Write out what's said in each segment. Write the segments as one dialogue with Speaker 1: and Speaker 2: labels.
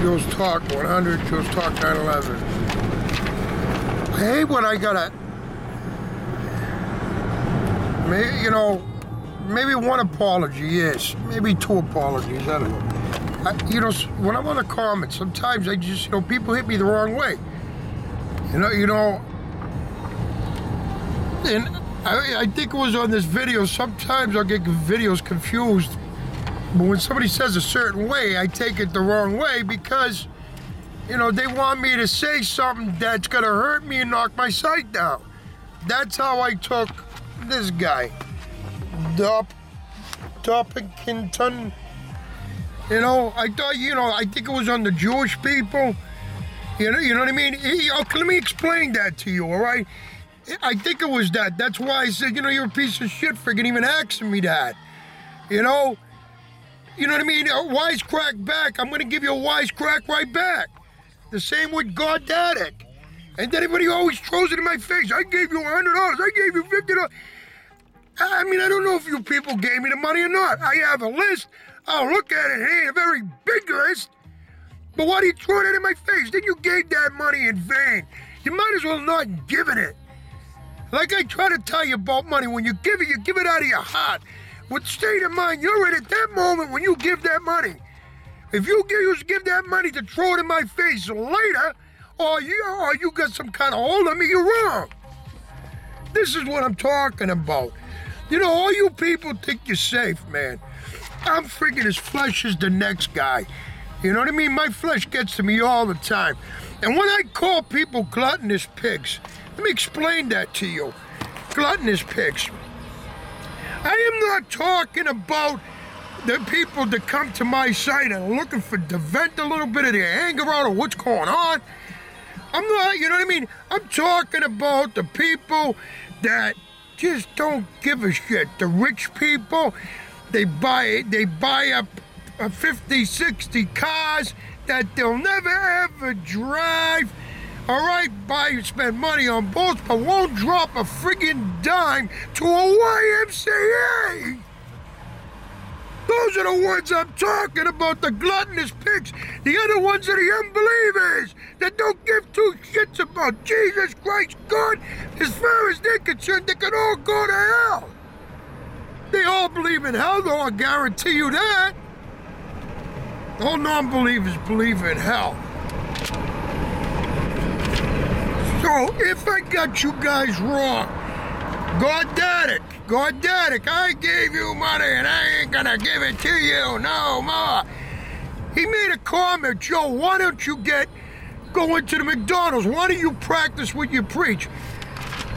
Speaker 1: Joe's Talk 100, Joe's Talk 911. I hate when I gotta, maybe one apology, yes. Maybe two apologies, I don't know. When I'm on the comments, sometimes I just, people hit me the wrong way. And I think it was on this video, sometimes I'll get videos confused. But when somebody says a certain way, I take it the wrong way because, they want me to say something that's gonna hurt me and knock my sight down. That's how I took this guy, Doppington. I thought, I think it was on the Jewish people. You know what I mean? Okay, let me explain that to you, all right? I think it was that. That's why I said, you're a piece of shit for even asking me that. You know what I mean? Wisecrack back. I'm going to give you a wisecrack right back. The same with God Daddick. And then everybody always throws it in my face. I gave you $100. I gave you $50. I don't know if you people gave me the money or not. I have a list. I'll look at it. Hey, a very big list. But why do you throw it in my face? Then you gave that money in vain. You might as well not given it. Like I try to tell you about money, when you give it out of your heart. What state of mind you're in at that moment when you give that money. If you give that money to throw it in my face later, or you got some kind of hold on me, you're wrong. This is what I'm talking about. All you people think you're safe, man. I'm freaking as flesh as the next guy. You know what I mean? My flesh gets to me all the time. And when I call people gluttonous pigs, let me explain that to you. Gluttonous pigs. I am not talking about the people that come to my site and are looking to vent a little bit of their anger out of what's going on. I'm not, you know what I mean? I'm talking about the people that just don't give a shit. The rich people, they buy up 50, 60 cars that they'll never ever drive. All right, spend money on boats, but won't drop a friggin' dime to a YMCA. Those are the ones I'm talking about, the gluttonous pigs. The other ones are the unbelievers that don't give two shits about Jesus Christ, God. As far as they're concerned, they can all go to hell. They all believe in hell, though, I guarantee you that. All non-believers believe in hell. So, if I got you guys wrong, God Daddick, I gave you money and I ain't gonna give it to you no more. He made a comment, Joe, why don't you go into the McDonald's? Why don't you practice what you preach?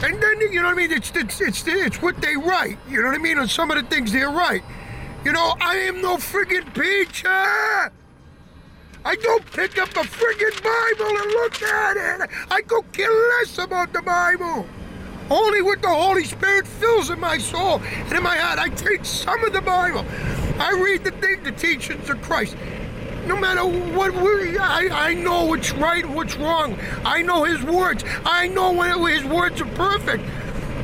Speaker 1: And then, you know what I mean, it's what they write, you know what I mean, on some of the things they're right. I am no friggin' preacher. I don't pick up a friggin' Bible and look at it. I could care less about the Bible. Only what the Holy Spirit fills in my soul and in my heart. I take some of the Bible. I read the teachings of Christ. No matter what, I know what's right and what's wrong. I know His words. I know when His words are perfect.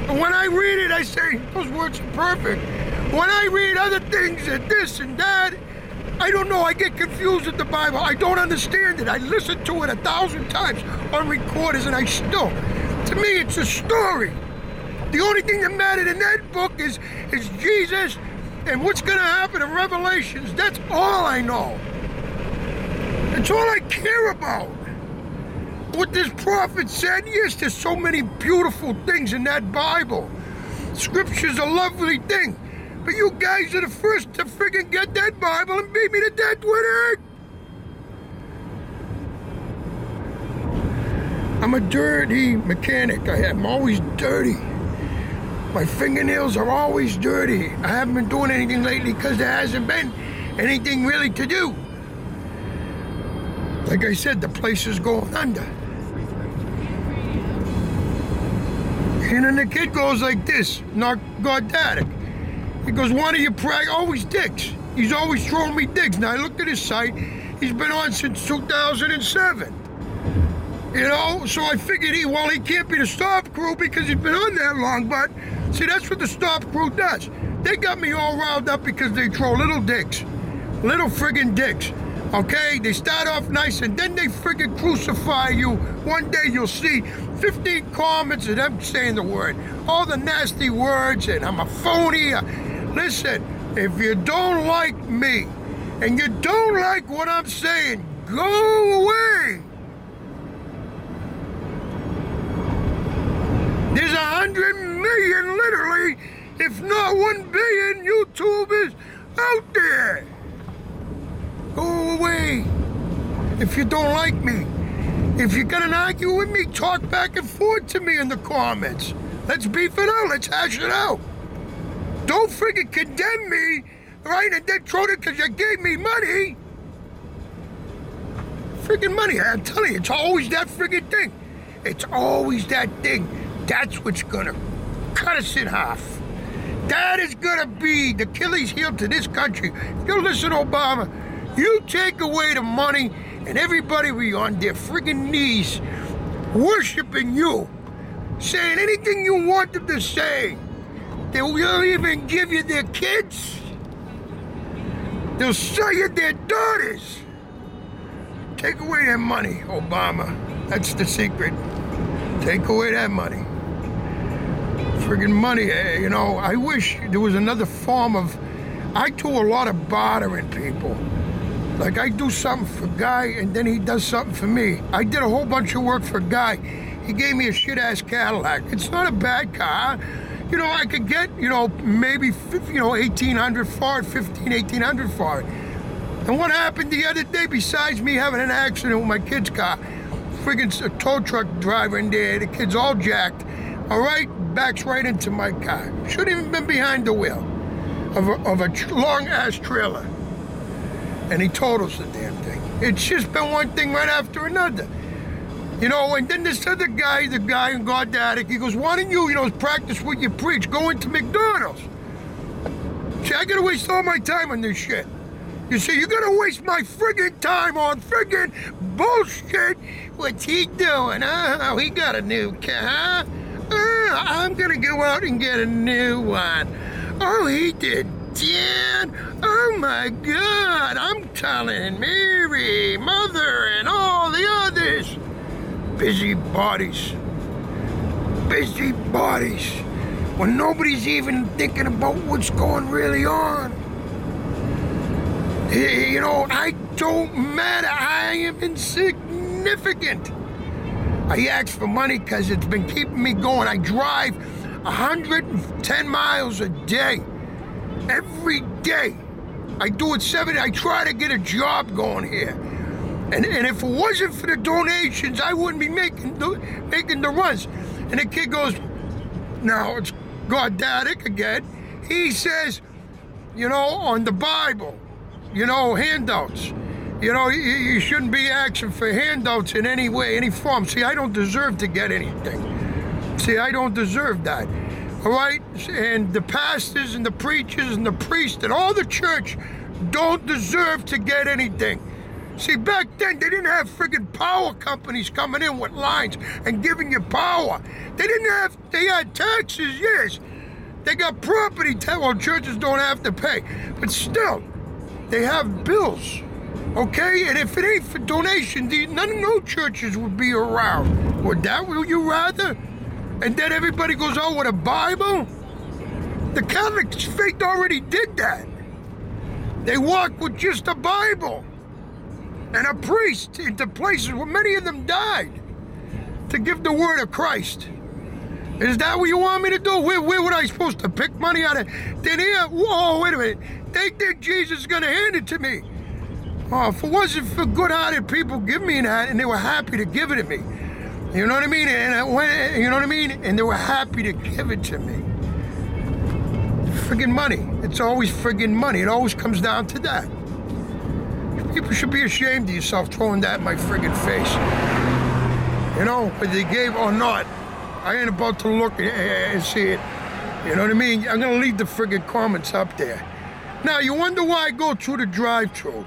Speaker 1: And when I read it, I say, those words are perfect. When I read other things and this and that, I don't know, I get confused with the Bible. I don't understand it. I listened to it 1,000 times on recorders and I still, to me it's a story. The only thing that mattered in that book is Jesus and what's going to happen in Revelations. That's all I know. That's all I care about. What this prophet said, yes, there's so many beautiful things in that Bible. Scripture's a lovely thing. But you guys are the first to friggin' get that Bible and beat me to death with it. I'm a dirty mechanic. I'm always dirty. My fingernails are always dirty. I haven't been doing anything lately because there hasn't been anything really to do. Like I said, the place is going under. And then the kid goes like this, not God Daddick. He goes, one of you always dicks. He's always throwing me dicks. Now I looked at his site. He's been on since 2007. So I figured he can't be the stop crew because he's been on that long. But see, that's what the stop crew does. They got me all riled up because they throw little dicks, little friggin' dicks. Okay, they start off nice and then they friggin' crucify you. One day you'll see 15 comments of them saying the word, all the nasty words, and I'm a phony. Listen, if you don't like me and you don't like what I'm saying, go away. There's 100 million, literally, if not 1 billion YouTubers out there. Go away if you don't like me. If you're gonna argue with me, talk back and forth to me in the comments. Let's beef it out. Let's hash it out. Don't friggin' condemn me, right? And then throw it because you gave me money. Friggin' money. I'm telling you, it's always that friggin' thing. It's always that thing. That's what's gonna cut us in half. That is gonna be the Achilles heel to this country. You listen, Obama. You take away the money and everybody will be on their friggin' knees worshiping you, saying anything you want them to say. They will even give you their kids. They'll sell you their daughters. Take away that money, Obama. That's the secret. Take away that money. Friggin' money, you know, I wish there was another form of... I do a lot of bartering people. Like, I do something for Guy, and then he does something for me. I did a whole bunch of work for Guy. He gave me a shit-ass Cadillac. It's not a bad car. You know, I could get, you know, maybe, you know, $1,800 for it, $1,800 for it. And what happened the other day, besides me having an accident with my kid's car? Friggin' a tow truck driver in there, the kid's all jacked. All right, backs right into my car. Shouldn't even been behind the wheel of a long-ass trailer. And he totals the damn thing. It's just been one thing right after another. You know, and then this other guy, the guy in God Addict, he goes, why don't you, practice what you preach, go into McDonald's. See, I gotta waste all my time on this shit. You see, you're gonna waste my friggin' time on friggin' bullshit. What's he doing? Oh, he got a new car. I'm gonna go out and get a new one. Oh, he did. Dad, oh my God, I'm telling Mary, Mother, and all the others. Busybodies. Busybodies. When nobody's even thinking about what's going really on. You know, I don't matter. I am insignificant. I ask for money because it's been keeping me going. I drive 110 miles a day. Every day. I do it 7. I try to get a job going here. And if it wasn't for the donations, I wouldn't be making the runs. And the kid goes, now it's God Daddick again. He says, you know, on the Bible, you know, handouts. You know, you shouldn't be asking for handouts in any way, any form. See, I don't deserve to get anything. See, I don't deserve that. All right? And the pastors and the preachers and the priests and all the church don't deserve to get anything. See, back then, they didn't have friggin' power companies coming in with lines and giving you power. They had taxes, yes. They got property tax. Well, churches don't have to pay. But still, they have bills, okay? And if it ain't for donation, no churches would be around. Would you rather? And then everybody goes out with a Bible? The Catholic faith already did that. They walk with just a Bible and a priest into places where many of them died to give the word of Christ. Is that what you want me to do? Where would I supposed to pick money out of? Then here, whoa, wait a minute. They think Jesus is going to hand it to me. Oh, if it wasn't for good-hearted people giving me that, and they were happy to give it to me. You know what I mean? You know what I mean? And they were happy to give it to me. Friggin' money. It's always friggin' money. It always comes down to that. People should be ashamed of yourself throwing that in my friggin' face. You know, whether they gave or not. I ain't about to look and see it. You know what I mean? I'm gonna leave the friggin' comments up there. Now, you wonder why I go through the drive-thru.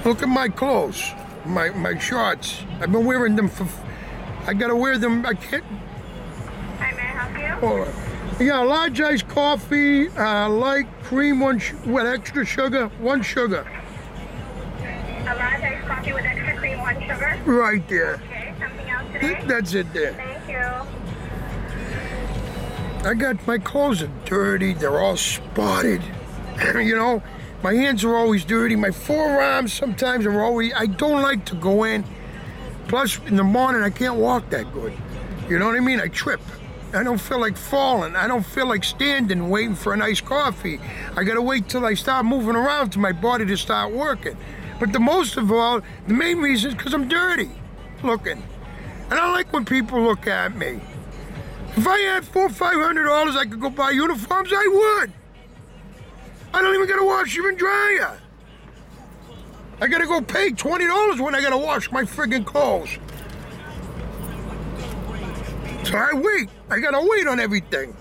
Speaker 1: Look at my clothes, my shorts. I've been wearing them I gotta wear them, I can't.
Speaker 2: Hi, may I help you?
Speaker 1: Hold on. Yeah, large iced coffee, light cream, with extra sugar, 1 sugar.
Speaker 2: Coffee with extra cream, 1 sugar.
Speaker 1: Right there.
Speaker 2: Okay, something else today?
Speaker 1: That's it there.
Speaker 2: Thank you.
Speaker 1: I got my clothes are dirty. They're all spotted. You know, my hands are always dirty. My forearms sometimes are always. I don't like to go in. Plus, in the morning, I can't walk that good. You know what I mean? I trip. I don't feel like falling. I don't feel like standing waiting for a nice coffee. I gotta wait till I start moving around to my body to start working. But the most of all, the main reason is because I'm dirty looking. And I don't like when people look at me. If I had $400 or $500 I could go buy uniforms, I would. I don't even gotta wash them and dryer. I gotta go pay $20 when I gotta wash my friggin' clothes. So I wait. I gotta wait on everything.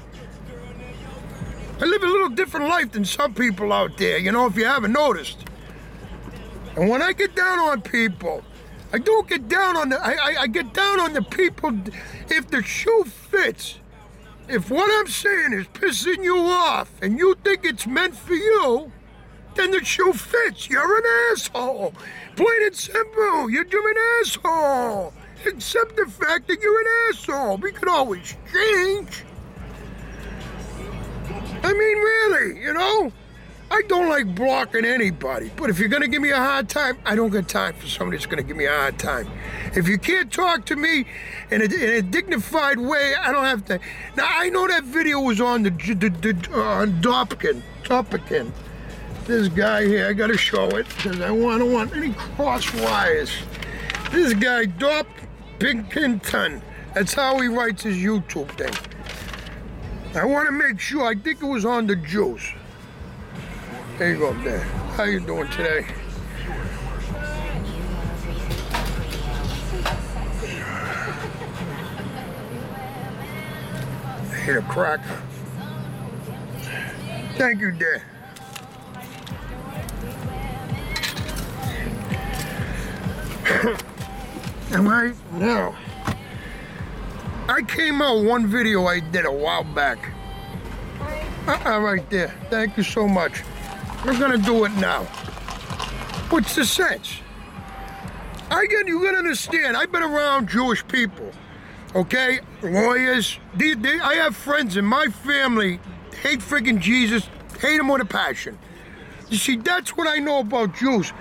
Speaker 1: I live a little different life than some people out there, you know, if you haven't noticed. And when I get down on people, I don't get down on I get down on the people if the shoe fits. If what I'm saying is pissing you off and you think it's meant for you, then the shoe fits. You're an asshole. Plain and simple. You're an asshole. Accept the fact that you're an asshole. We can always change. I mean, really, you know? I don't like blocking anybody, but if you're gonna give me a hard time, I don't got time for somebody that's gonna give me a hard time. If you can't talk to me in a dignified way, I don't have to. Now, I know that video was on on Topican. This guy here, I gotta show it, because I don't want any cross wires. This guy, Pinkington, that's how he writes his YouTube thing. I want to make sure, I think it was on the juice. There you go, there. How you doing today? I hit a crack. Thank you, Dad. All right, now, I came out one video I did a while back. Right there. Thank you so much. We're gonna do it now. What's the sense? You gotta understand, I've been around Jewish people, okay? Lawyers. I have friends in my family, hate friggin' Jesus, hate him with a passion. You see, that's what I know about Jews.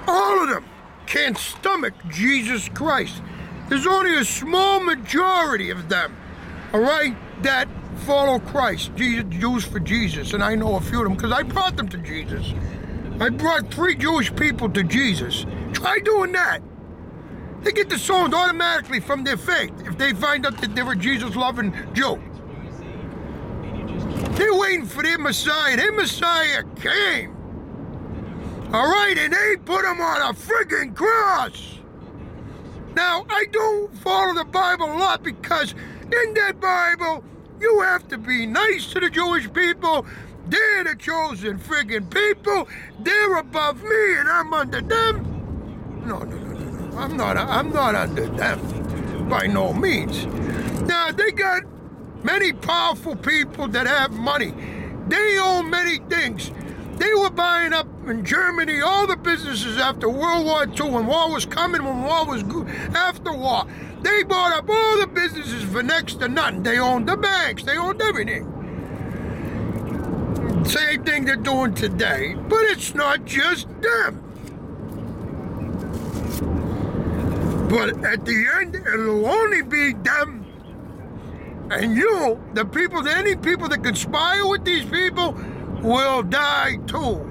Speaker 1: All of them can't stomach Jesus Christ. There's only a small majority of them, all right, that follow Christ, Jews for Jesus, and I know a few of them because I brought them to Jesus. I brought 3 Jewish people to Jesus. Try doing that. They get disowned automatically from their faith if they find out that they're a Jesus-loving Jew. They're waiting for their Messiah. Their Messiah came. All right, and they put him on a friggin' cross. Now, I don't follow the Bible a lot because in that Bible, you have to be nice to the Jewish people. They're the chosen friggin' people. They're above me and I'm under them. No. I'm not under them by no means. Now, they got many powerful people that have money. They own many things. They were buying up in Germany all the businesses after World War II, when war was coming, when war was good, after war. They bought up all the businesses for next to nothing. They owned the banks. They owned everything. Same thing they're doing today. But it's not just them. But at the end, it'll only be them. And you, the people, any people that conspire with these people, will die too.